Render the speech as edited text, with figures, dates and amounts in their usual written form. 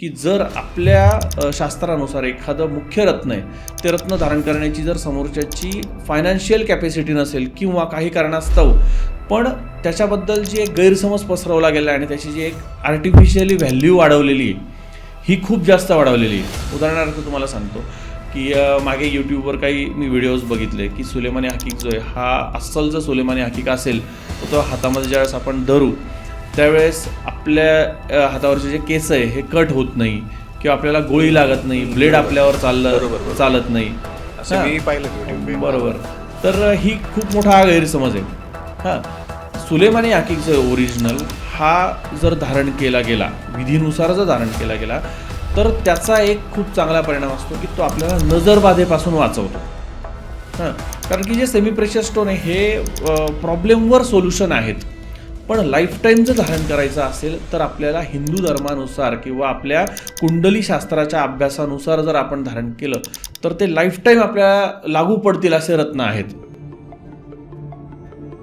की जर आपल्या शास्त्रानुसार एखादं मुख्य रत्न आहे, ते रत्न धारण करण्याची जर समोरच्याची फायनान्शियल कॅपॅसिटी नसेल किंवा काही कारणास्तव पण त्याच्याबद्दल जी एक गैरसमज पसरवला गेला आणि त्याची जी एक आर्टिफिशियली व्हॅल्यू वाढवलेली ही खूप जास्त वाढवलेली आहे. उदाहरणार्थ तुम्हाला सांगतो की मागे यूट्यूबवर काही मी व्हिडिओज बघितले की सुलेमानी हकीक जो आहे हा अस्सल जर सुलेमानी हकीक असेल तर तो हातामध्ये ज्यावेळेस आपण धरू त्यावेळेस आपल्या हातावरचे जे केस आहे हे कट होत नाही किंवा आपल्याला गोळी लागत नाही, ब्लेड आपल्यावर चालत नाही. मी पाहिलं बरोबर. तर ही खूप मोठा गैरसमज आहे. हां, सुलेमानी हकीक जो आहे ओरिजिनल हा जर धारण केला गेला, विधीनुसार जर धारण केला गेला तर त्याचा एक खूप चांगला परिणाम असतो की तो आपल्याला नजरबाधेपासून वाचवतो. हां, कारण की जे सेमी प्रेशर स्टोन आहे हे प्रॉब्लेमवर सोल्युशन आहेत, पण लाईफटाईम जर धारण करायचं असेल तर आपल्याला हिंदू धर्मानुसार किंवा आपल्या कुंडली शास्त्राच्या अभ्यासानुसार जर आपण धारण केलं तर ते लाईफटाईम आपल्याला लागू पडतील असे रत्न आहेत.